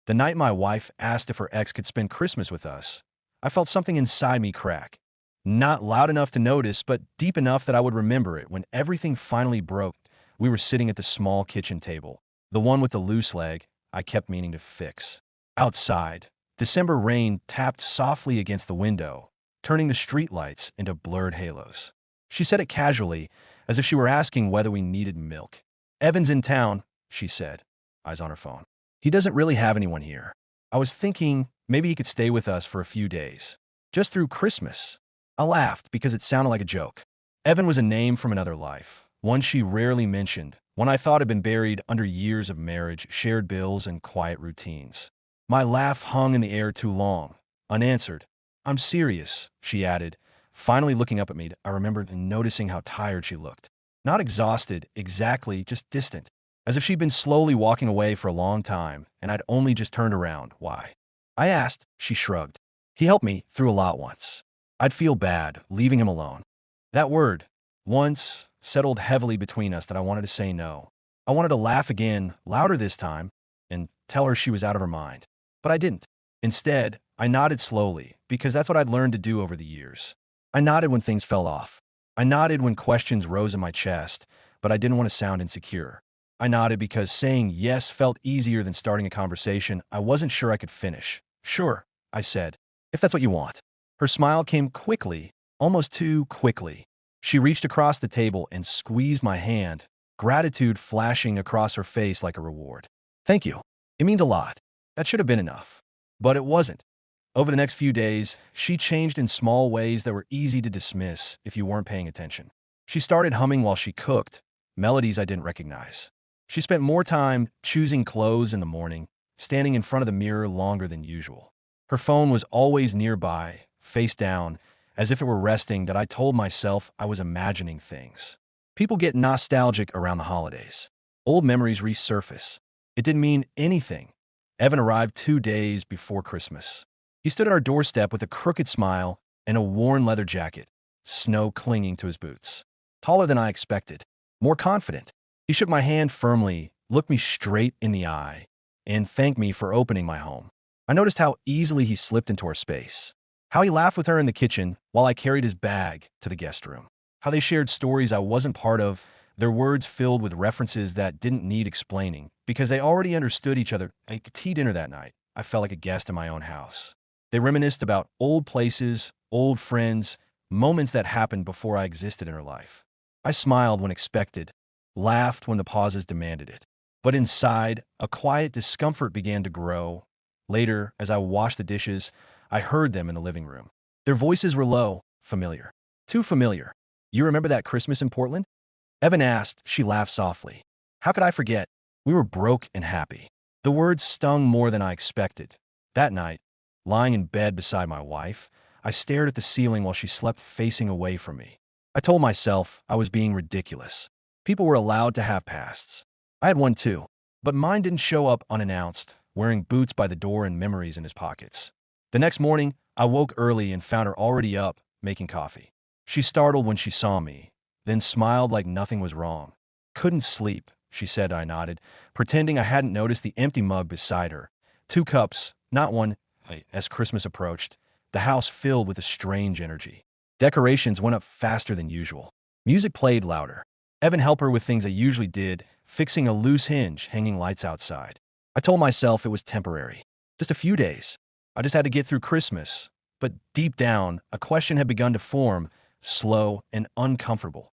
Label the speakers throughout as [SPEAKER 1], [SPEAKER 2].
[SPEAKER 1] The night my wife asked if her ex could spend Christmas with us, I felt something inside me crack. Not loud enough to notice, but deep enough that I would remember it when everything finally broke. We were sitting at the small kitchen table, the one with the loose leg I kept meaning to fix. Outside, December rain tapped softly against the window, turning the streetlights into blurred halos. She said it casually, as if she were asking whether we needed milk. "Evan's in town," she said, eyes on her phone. "He doesn't really have anyone here. I was thinking maybe he could stay with us for a few days, just through Christmas." I laughed because it sounded like a joke. Evan was a name from another life, one she rarely mentioned, one I thought had been buried under years of marriage, shared bills, and quiet routines. My laugh hung in the air too long, unanswered. "I'm serious," she added, finally looking up at me. I remembered noticing how tired she looked. Not exhausted, exactly, just distant, as if she'd been slowly walking away for a long time, and I'd only just turned around. "Why?" I asked. She shrugged. "He helped me through a lot once. I'd feel bad, leaving him alone." That word, once, settled heavily between us that I wanted to say no. I wanted to laugh again, louder this time, and tell her she was out of her mind. But I didn't. Instead, I nodded slowly, because that's what I'd learned to do over the years. I nodded when things fell off. I nodded when questions rose in my chest, but I didn't want to sound insecure. I nodded because saying yes felt easier than starting a conversation I wasn't sure I could finish. "Sure," I said, "if that's what you want." Her smile came quickly, almost too quickly. She reached across the table and squeezed my hand, gratitude flashing across her face like a reward. "Thank you. It means a lot." That should have been enough. But it wasn't. Over the next few days, she changed in small ways that were easy to dismiss if you weren't paying attention. She started humming while she cooked, melodies I didn't recognize. She spent more time choosing clothes in the morning, standing in front of the mirror longer than usual. Her phone was always nearby, face down, as if it were resting, that I told myself I was imagining things. People get nostalgic around the holidays. Old memories resurface. It didn't mean anything. Evan arrived 2 days before Christmas. He stood at our doorstep with a crooked smile and a worn leather jacket, snow clinging to his boots. Taller than I expected, more confident. He shook my hand firmly, looked me straight in the eye, and thanked me for opening my home. I noticed how easily he slipped into our space, how he laughed with her in the kitchen while I carried his bag to the guest room, how they shared stories I wasn't part of, their words filled with references that didn't need explaining, because they already understood each other. At tea dinner that night, I felt like a guest in my own house. They reminisced about old places, old friends, moments that happened before I existed in her life. I smiled when expected, laughed when the pauses demanded it. But inside, a quiet discomfort began to grow. Later, as I washed the dishes, I heard them in the living room. Their voices were low, familiar. Too familiar. "You remember that Christmas in Portland?" Evan asked. She laughed softly. How could I forget? We were broke and happy. The words stung more than I expected. That night, lying in bed beside my wife, I stared at the ceiling while she slept facing away from me. I told myself I was being ridiculous. People were allowed to have pasts. I had one too, but mine didn't show up unannounced, wearing boots by the door and memories in his pockets. The next morning, I woke early and found her already up, making coffee. She startled when she saw me, then smiled like nothing was wrong. "Couldn't sleep," she said. I nodded, pretending I hadn't noticed the empty mug beside her. 2 cups, not one. As Christmas approached, the house filled with a strange energy. Decorations went up faster than usual. Music played louder. Evan helped her with things I usually did, fixing a loose hinge, hanging lights outside. I told myself it was temporary. Just a few days. I just had to get through Christmas. But deep down, a question had begun to form, slow and uncomfortable.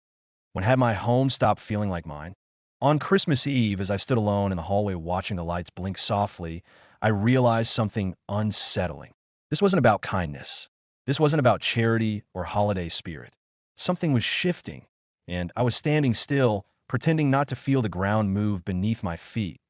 [SPEAKER 1] When had my home stopped feeling like mine? On Christmas Eve, as I stood alone in the hallway watching the lights blink softly, I realized something unsettling. This wasn't about kindness. This wasn't about charity or holiday spirit. Something was shifting, and I was standing still, pretending not to feel the ground move beneath my feet.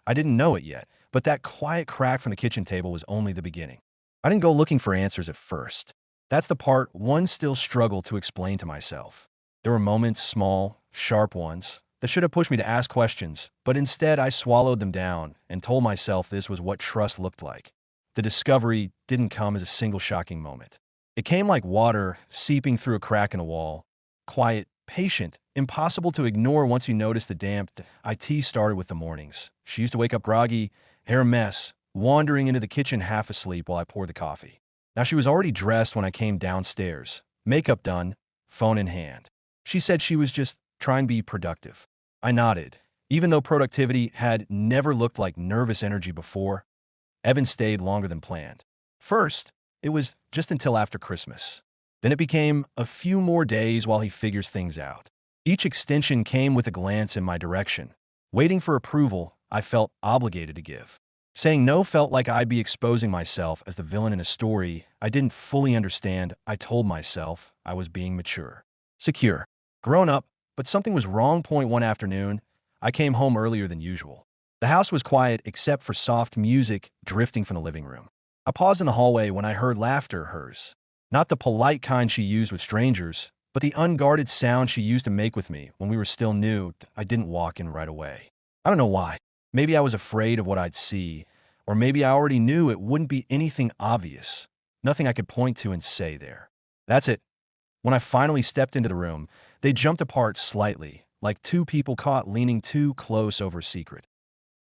[SPEAKER 1] I didn't know it yet, but that quiet crack from the kitchen table was only the beginning. I didn't go looking for answers at first. That's the part one still struggled to explain to myself. There were moments, small, sharp ones, that should have pushed me to ask questions, but instead I swallowed them down and told myself this was what trust looked like. The discovery didn't come as a single shocking moment. It came like water seeping through a crack in the wall. Quiet, patient, impossible to ignore once you notice the damp. IT started with the mornings. She used to wake up groggy, hair a mess, wandering into the kitchen half asleep while I poured the coffee. Now, she was already dressed when I came downstairs, makeup done, phone in hand. She said she was just trying to be productive. I nodded. Even though productivity had never looked like nervous energy before, Evan stayed longer than planned. First, it was just until after Christmas. Then it became a few more days while he figures things out. Each extension came with a glance in my direction. Waiting for approval, I felt obligated to give. Saying no felt like I'd be exposing myself as the villain in a story I didn't fully understand. I told myself I was being mature, secure, grown up, but something was wrong. One afternoon, I came home earlier than usual. The house was quiet except for soft music drifting from the living room. I paused in the hallway when I heard laughter, hers. Not the polite kind she used with strangers, but the unguarded sound she used to make with me when we were still new. I didn't walk in right away. I don't know why. Maybe I was afraid of what I'd see, or maybe I already knew it wouldn't be anything obvious. Nothing I could point to and say there. That's it. When I finally stepped into the room, they jumped apart slightly, like two people caught leaning too close over a secret.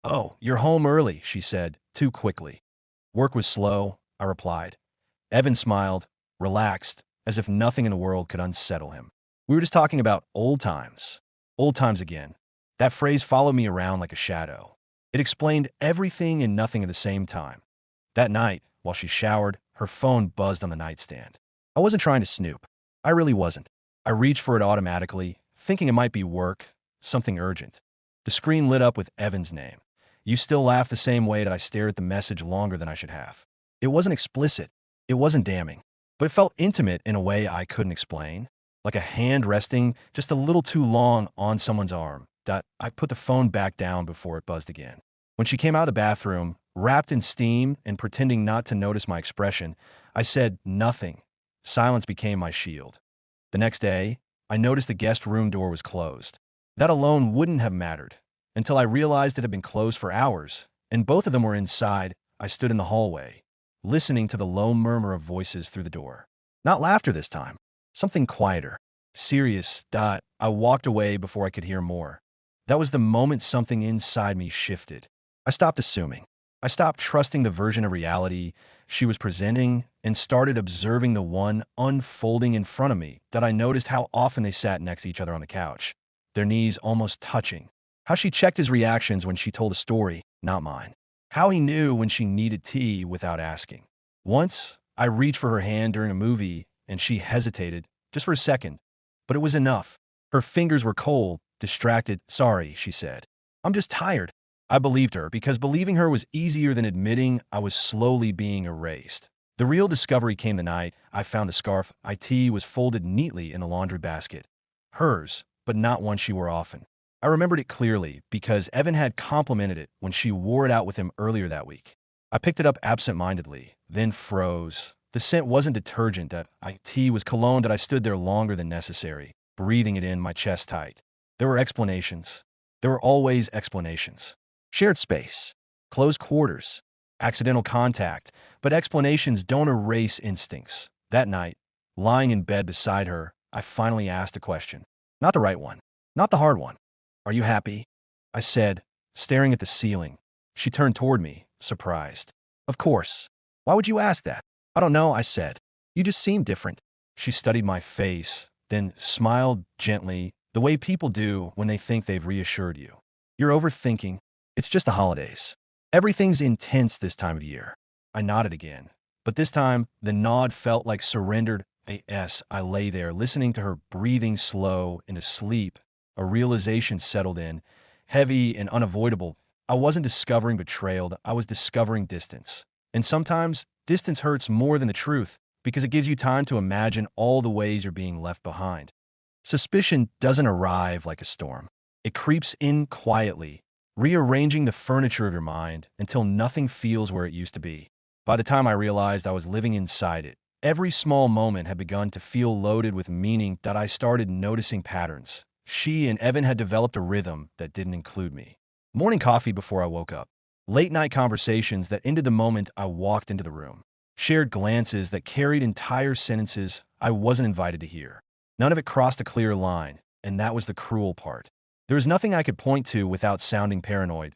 [SPEAKER 1] "Oh, you're home early," she said, too quickly. "Work was slow," I replied. Evan smiled, relaxed, as if nothing in the world could unsettle him. "We were just talking about old times." Old times again. That phrase followed me around like a shadow. It explained everything and nothing at the same time. That night, while she showered, her phone buzzed on the nightstand. I wasn't trying to snoop. I really wasn't. I reached for it automatically, thinking it might be work, something urgent. The screen lit up with Evan's name. "You still laugh the same way that I stare at the message longer than I should have." It wasn't explicit. It wasn't damning. But it felt intimate in a way I couldn't explain. Like a hand resting just a little too long on someone's arm. I put the phone back down before it buzzed again. When she came out of the bathroom, wrapped in steam and pretending not to notice my expression, I said nothing. Silence became my shield. The next day, I noticed the guest room door was closed. That alone wouldn't have mattered, until I realized it had been closed for hours, and both of them were inside. I stood in the hallway, listening to the low murmur of voices through the door. Not laughter this time. Something quieter. Serious. I walked away before I could hear more. That was the moment something inside me shifted. I stopped assuming. I stopped trusting the version of reality she was presenting and started observing the one unfolding in front of me. I noticed how often they sat next to each other on the couch, their knees almost touching. How she checked his reactions when she told a story, not mine. How he knew when she needed tea without asking. Once, I reached for her hand during a movie, and she hesitated, just for a second. But it was enough. Her fingers were cold, distracted. "Sorry," she said. "I'm just tired." I believed her, because believing her was easier than admitting I was slowly being erased. The real discovery came the night I found the scarf IT was folded neatly in the laundry basket. Hers, but not one she wore often. I remembered it clearly because Evan had complimented it when she wore it out with him earlier that week. I picked it up absent-mindedly, then froze. The scent wasn't detergent. IT was cologne. I stood there longer than necessary, breathing it in, my chest tight. There were explanations. There were always explanations. Shared space, close quarters, accidental contact, but explanations don't erase instincts. That night, lying in bed beside her, I finally asked a question. Not the right one, not the hard one. "Are you happy?" I said, staring at the ceiling. She turned toward me, surprised. "Of course. Why would you ask that?" "I don't know," I said. "You just seem different." She studied my face, then smiled gently, the way people do when they think they've reassured you. "You're overthinking. It's just the holidays. Everything's intense this time of year." I nodded again, but this time the nod felt like surrendered. I lay there, listening to her breathing slow into sleep. A realization settled in, heavy and unavoidable. I wasn't discovering betrayal, I was discovering distance. And sometimes, distance hurts more than the truth, because it gives you time to imagine all the ways you're being left behind. Suspicion doesn't arrive like a storm. It creeps in quietly, rearranging the furniture of your mind until nothing feels where it used to be. By the time I realized I was living inside it, every small moment had begun to feel loaded with meaning. I started noticing patterns. She and Evan had developed a rhythm that didn't include me. Morning coffee before I woke up. Late night conversations that ended the moment I walked into the room. Shared glances that carried entire sentences I wasn't invited to hear. None of it crossed a clear line, and that was the cruel part. There was nothing I could point to without sounding paranoid.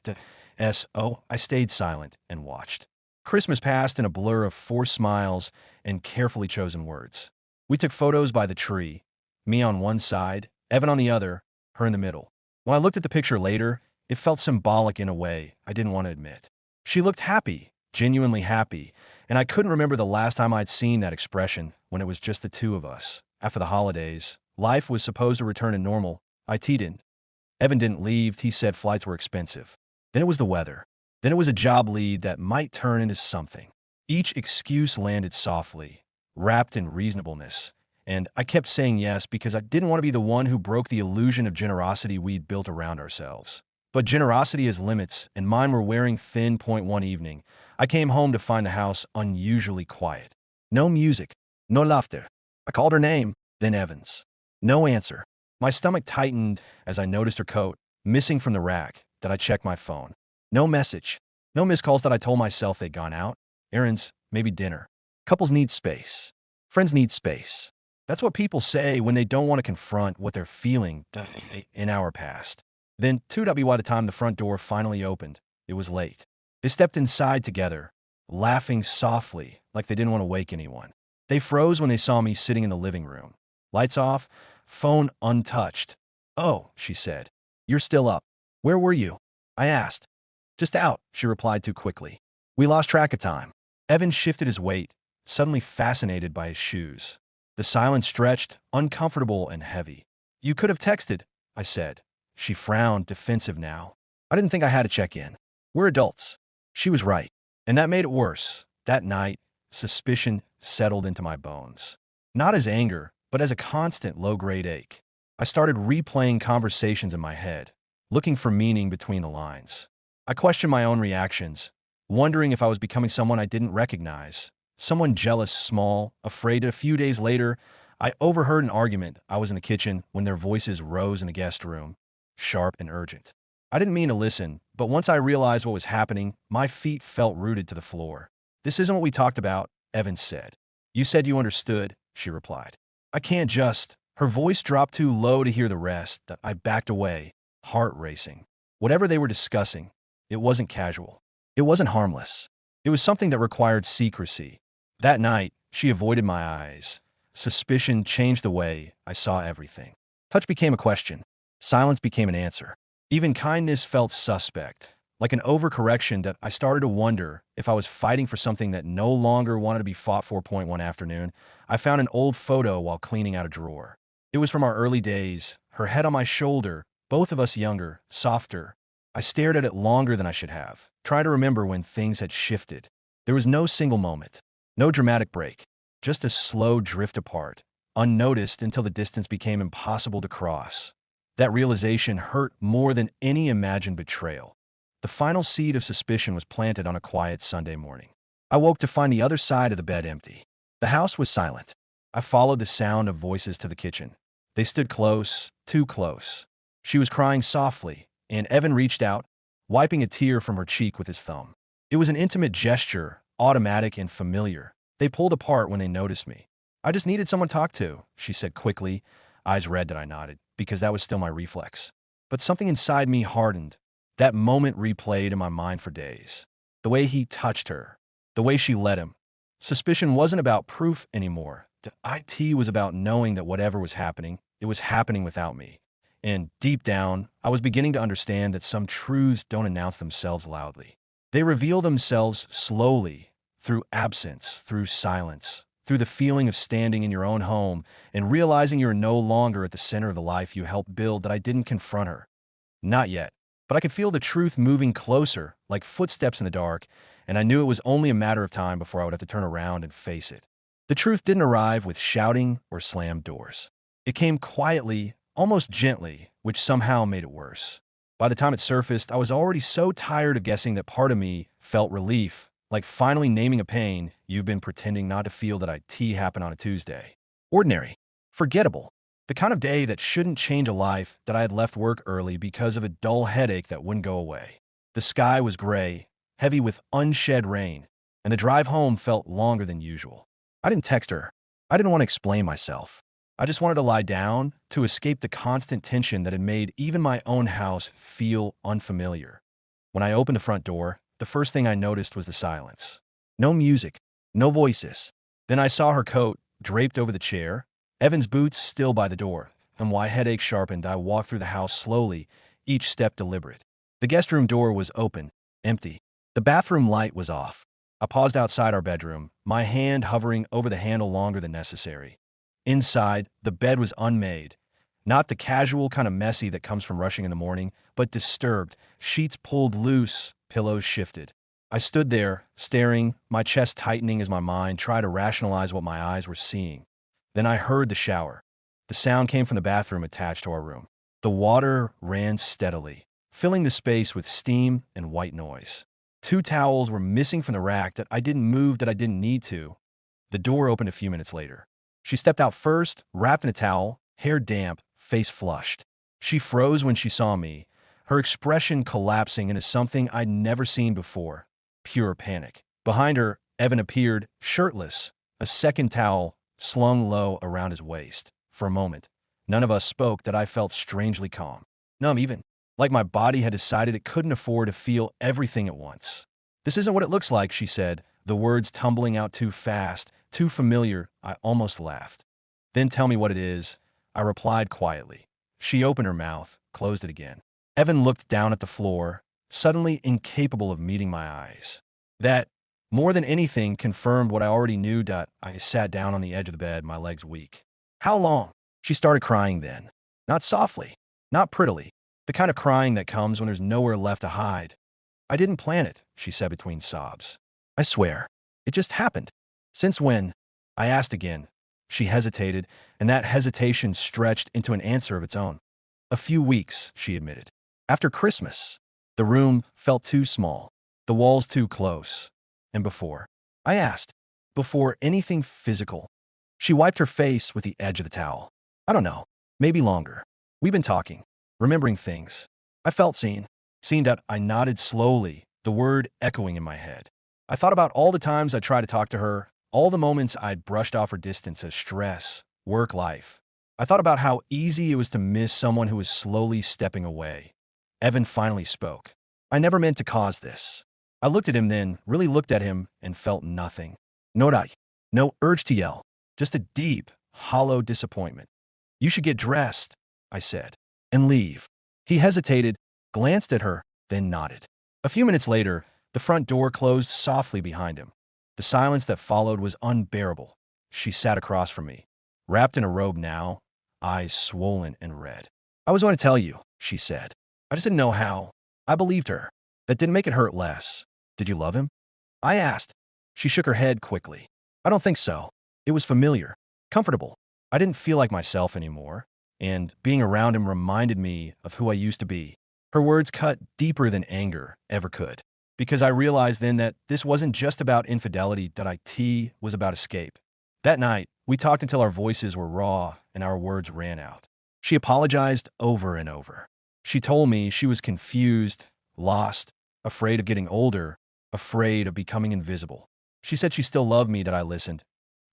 [SPEAKER 1] So I stayed silent and watched. Christmas passed in a blur of forced smiles and carefully chosen words. We took photos by the tree, me on one side, Evan on the other, her in the middle. When I looked at the picture later, it felt symbolic in a way I didn't want to admit. She looked happy, genuinely happy, and I couldn't remember the last time I'd seen that expression when it was just the two of us. After the holidays, life was supposed to return to normal. I teed in. Evan didn't leave. He said flights were expensive. Then it was the weather. Then it was a job lead that might turn into something. Each excuse landed softly, wrapped in reasonableness, and I kept saying yes because I didn't want to be the one who broke the illusion of generosity we'd built around ourselves. But generosity has limits, and mine were wearing thin. One evening, I came home to find the house unusually quiet. No music, no laughter. I called her name, then Evans. No answer. My stomach tightened as I noticed her coat, missing from the rack, that I checked my phone. No message. No missed calls that I told myself they'd gone out. Errands, maybe dinner. Couples need space. Friends need space. That's what people say when they don't want to confront what they're feeling an hour past. Then, by the time the front door finally opened, it was late. They stepped inside together, laughing softly like they didn't want to wake anyone. They froze when they saw me sitting in the living room. Lights off, phone untouched. "Oh," she said. "You're still up. Where were you?" I asked. "Just out," she replied too quickly. We lost track of time. Evan shifted his weight, suddenly fascinated by his shoes. The silence stretched, uncomfortable and heavy. "You could have texted," I said. She frowned, defensive now. I didn't think I had to check in. We're adults. She was right. And that made it worse. That night, suspicion settled into my bones. Not as anger, but as a constant low-grade ache. I started replaying conversations in my head, looking for meaning between the lines. I questioned my own reactions, wondering if I was becoming someone I didn't recognize, someone jealous, small, afraid. A few days later, I overheard an argument. I was in the kitchen when their voices rose in the guest room, sharp and urgent. I didn't mean to listen, but once I realized what was happening, my feet felt rooted to the floor. "This isn't what we talked about," Evans said. "You said you understood," she replied. "I can't just." Her voice dropped too low to hear the rest. I backed away, heart racing. Whatever they were discussing, it wasn't casual. It wasn't harmless. It was something that required secrecy. That night, she avoided my eyes. Suspicion changed the way I saw everything. Touch became a question. Silence became an answer. Even kindness felt suspect, like an overcorrection. That I started to wonder if I was fighting for something that no longer wanted to be fought for. One afternoon, I found an old photo while cleaning out a drawer. It was from our early days, her head on my shoulder, both of us younger, softer. I stared at it longer than I should have, trying to remember when things had shifted. There was no single moment, no dramatic break, just a slow drift apart, unnoticed until the distance became impossible to cross. That realization hurt more than any imagined betrayal. The final seed of suspicion was planted on a quiet Sunday morning. I woke to find the other side of the bed empty. The house was silent. I followed the sound of voices to the kitchen. They stood close, too close. She was crying softly, and Evan reached out, wiping a tear from her cheek with his thumb. It was an intimate gesture, automatic and familiar. They pulled apart when they noticed me. "I just needed someone to talk to," she said quickly, eyes red that I nodded, because that was still my reflex. But something inside me hardened. That moment replayed in my mind for days. The way he touched her, the way she let him. Suspicion wasn't about proof anymore. The IT was about knowing that whatever was happening, it was happening without me. And deep down, I was beginning to understand that some truths don't announce themselves loudly. They reveal themselves slowly, through absence, through silence, through the feeling of standing in your own home and realizing you're no longer at the center of the life you helped build. That I didn't confront her. Not yet. But I could feel the truth moving closer, like footsteps in the dark, and I knew it was only a matter of time before I would have to turn around and face it. The truth didn't arrive with shouting or slammed doors. It came quietly, almost gently, which somehow made it worse. By the time it surfaced, I was already so tired of guessing that part of me felt relief, like finally naming a pain you've been pretending not to feel. That IT happened on a Tuesday. Ordinary. Forgettable. The kind of day that shouldn't change a life. That I had left work early because of a dull headache that wouldn't go away. The sky was gray, heavy with unshed rain, and the drive home felt longer than usual. I didn't text her. I didn't want to explain myself. I just wanted to lie down, to escape the constant tension that had made even my own house feel unfamiliar. When I opened the front door, the first thing I noticed was the silence. No music, no voices. Then I saw her coat draped over the chair, Evan's boots still by the door, and my headache sharpened. I walked through the house slowly, each step deliberate. The guest room door was open, empty. The bathroom light was off. I paused outside our bedroom, my hand hovering over the handle longer than necessary. Inside, the bed was unmade. Not the casual kind of messy that comes from rushing in the morning, but disturbed, sheets pulled loose, pillows shifted. I stood there, staring, my chest tightening as my mind tried to rationalize what my eyes were seeing. Then I heard the shower. The sound came from the bathroom attached to our room. The water ran steadily, filling the space with steam and white noise. 2 towels were missing from the rack that I didn't move that I didn't need to. The door opened a few minutes later. She stepped out first, wrapped in a towel, hair damp, face flushed. She froze when she saw me, her expression collapsing into something I'd never seen before. Pure panic. Behind her, Evan appeared, shirtless, a second towel slung low around his waist. For a moment, none of us spoke that I felt strangely calm. Numb even, like my body had decided it couldn't afford to feel everything at once. "This isn't what it looks like," she said, the words tumbling out too fast, too familiar. I almost laughed. "Then tell me what it is," I replied quietly. She opened her mouth, closed it again. Evan looked down at the floor, suddenly incapable of meeting my eyes. That, more than anything, confirmed what I already knew. I sat down on the edge of the bed, my legs weak. "How long?" She started crying then. Not softly, not prettily, the kind of crying that comes when there's nowhere left to hide. "I didn't plan it," she said between sobs. "I swear. It just happened." "Since when?" I asked again. She hesitated, and that hesitation stretched into an answer of its own. "A few weeks," she admitted. "After Christmas." The room felt too small, the walls too close. "And before?" I asked. "Before anything physical." She wiped her face with the edge of the towel. "I don't know. Maybe longer. We've been talking, remembering things. I felt seen." Seen that I nodded slowly, the word echoing in my head. I thought about all the times I tried to talk to her, all the moments I'd brushed off her distance as stress, work life. I thought about how easy it was to miss someone who was slowly stepping away. Evan finally spoke. "I never meant to cause this." I looked at him then, really looked at him, and felt nothing. No urge to yell, just a deep, hollow disappointment. "You should get dressed," I said, "and leave." He hesitated, glanced at her, then nodded. A few minutes later, the front door closed softly behind him. The silence that followed was unbearable. She sat across from me, wrapped in a robe now, eyes swollen and red. "I was going to tell you," she said. "I just didn't know how." I believed her. That didn't make it hurt less. "Did you love him?" I asked. She shook her head quickly. "I don't think so. It was familiar, comfortable. I didn't feel like myself anymore, and being around him reminded me of who I used to be." Her words cut deeper than anger ever could, because I realized then that this wasn't just about infidelity, that it was about escape. That night, we talked until our voices were raw and our words ran out. She apologized over and over. She told me she was confused, lost, afraid of getting older, afraid of becoming invisible. She said she still loved me, that I listened.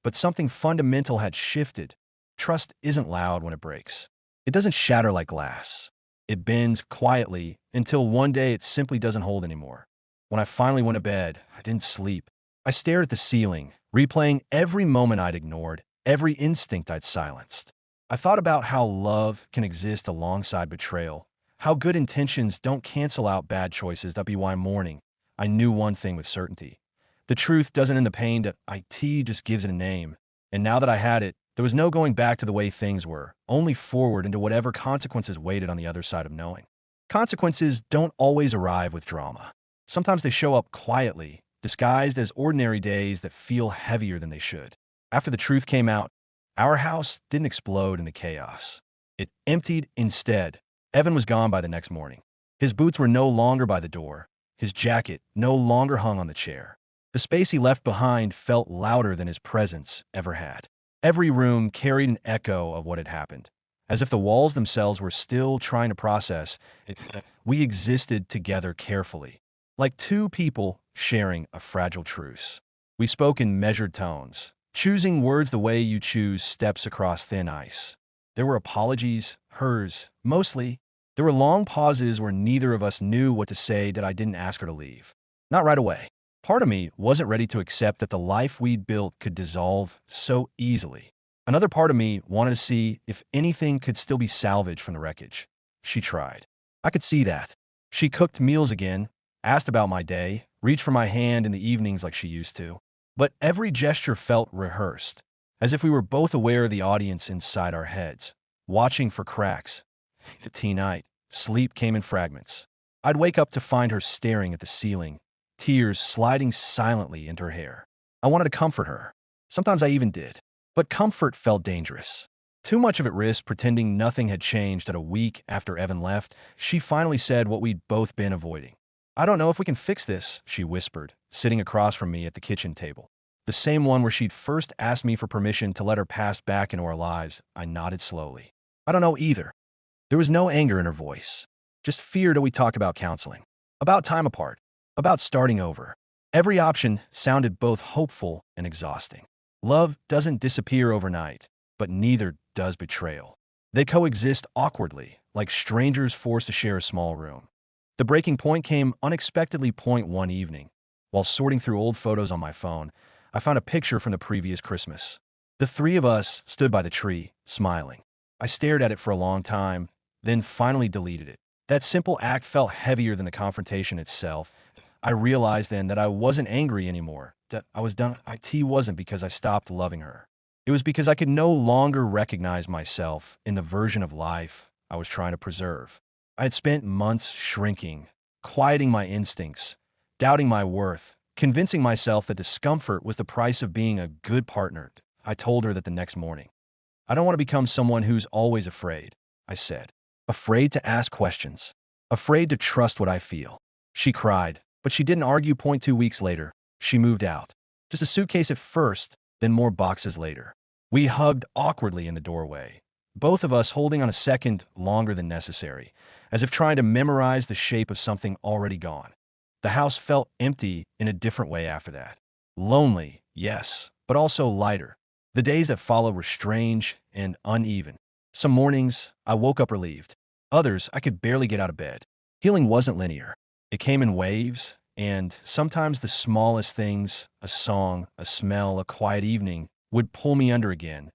[SPEAKER 1] But something fundamental had shifted. Trust isn't loud when it breaks. It doesn't shatter like glass. It bends quietly until one day it simply doesn't hold anymore. When I finally went to bed, I didn't sleep. I stared at the ceiling, replaying every moment I'd ignored, every instinct I'd silenced. I thought about how love can exist alongside betrayal, how good intentions don't cancel out bad choices. That'd be why morning. I knew one thing with certainty. The truth doesn't end the pain, that it just gives it a name. And now that I had it, there was no going back to the way things were, only forward into whatever consequences waited on the other side of knowing. Consequences don't always arrive with drama. Sometimes they show up quietly, disguised as ordinary days that feel heavier than they should. After the truth came out, our house didn't explode into chaos. It emptied instead. Evan was gone by the next morning. His boots were no longer by the door. His jacket no longer hung on the chair. The space he left behind felt louder than his presence ever had. Every room carried an echo of what had happened, as if the walls themselves were still trying to process it. We existed together carefully, like two people sharing a fragile truce. We spoke in measured tones, choosing words the way you choose steps across thin ice. There were apologies, hers, mostly, There were long pauses where neither of us knew what to say that I didn't ask her to leave. Not right away. Part of me wasn't ready to accept that the life we'd built could dissolve so easily. Another part of me wanted to see if anything could still be salvaged from the wreckage. She tried. I could see that. She cooked meals again, asked about my day, reached for my hand in the evenings like she used to. But every gesture felt rehearsed, as if we were both aware of the audience inside our heads, watching for cracks. At tea night, sleep came in fragments. I'd wake up to find her staring at the ceiling, tears sliding silently into her hair. I wanted to comfort her. Sometimes I even did. But comfort felt dangerous. Too much of it risked pretending nothing had changed. At a week after Evan left, she finally said what we'd both been avoiding. "I don't know if we can fix this," she whispered, sitting across from me at the kitchen table. The same one where she'd first asked me for permission to let her past back into our lives. I nodded slowly. "I don't know either." There was no anger in her voice, just fear that we talk about counseling, about time apart, about starting over. Every option sounded both hopeful and exhausting. Love doesn't disappear overnight, but neither does betrayal. They coexist awkwardly, like strangers forced to share a small room. The breaking point came unexpectedly. One evening. While sorting through old photos on my phone, I found a picture from the previous Christmas. The three of us stood by the tree, smiling. I stared at it for a long time, then finally deleted it. That simple act felt heavier than the confrontation itself. I realized then that I wasn't angry anymore, that I was done. It wasn't because I stopped loving her. It was because I could no longer recognize myself in the version of life I was trying to preserve. I had spent months shrinking, quieting my instincts, doubting my worth, convincing myself that discomfort was the price of being a good partner. I told her that the next morning. "I don't want to become someone who's always afraid," I said. "Afraid to ask questions. Afraid to trust what I feel." She cried, but she didn't argue. 2 weeks later, she moved out. Just a suitcase at first, then more boxes later. We hugged awkwardly in the doorway, both of us holding on a second longer than necessary, as if trying to memorize the shape of something already gone. The house felt empty in a different way after that. Lonely, yes, but also lighter. The days that followed were strange and uneven. Some mornings, I woke up relieved. Others, I could barely get out of bed. Healing wasn't linear. It came in waves, and sometimes the smallest things, a song, a smell, a quiet evening, would pull me under again.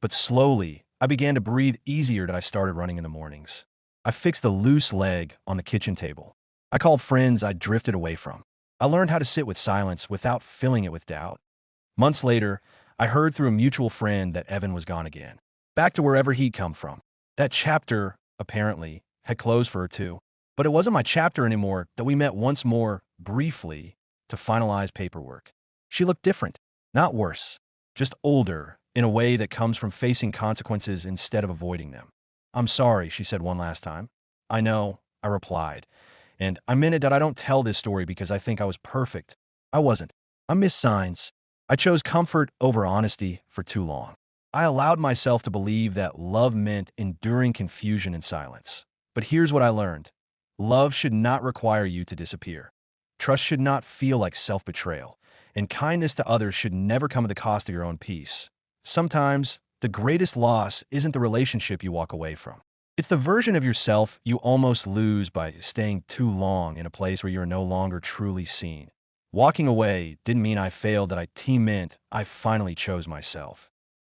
[SPEAKER 1] But slowly, I began to breathe easier as I started running in the mornings. I fixed the loose leg on the kitchen table. I called friends I'd drifted away from. I learned how to sit with silence without filling it with doubt. Months later, I heard through a mutual friend that Evan was gone again, back to wherever he'd come from. That chapter, apparently, had closed for her too. But it wasn't my chapter anymore. That we met once more, briefly, to finalize paperwork. She looked different, not worse, just older, in a way that comes from facing consequences instead of avoiding them. "I'm sorry," she said one last time. "I know," I replied. And I meant it. That I don't tell this story because I think I was perfect. I wasn't. I missed signs. I chose comfort over honesty for too long. I allowed myself to believe that love meant enduring confusion and silence. But here's what I learned. Love should not require you to disappear. Trust should not feel like self-betrayal. And kindness to others should never come at the cost of your own peace. Sometimes, the greatest loss isn't the relationship you walk away from. It's the version of yourself you almost lose by staying too long in a place where you're no longer truly seen. Walking away didn't mean I failed. That meant I finally chose myself.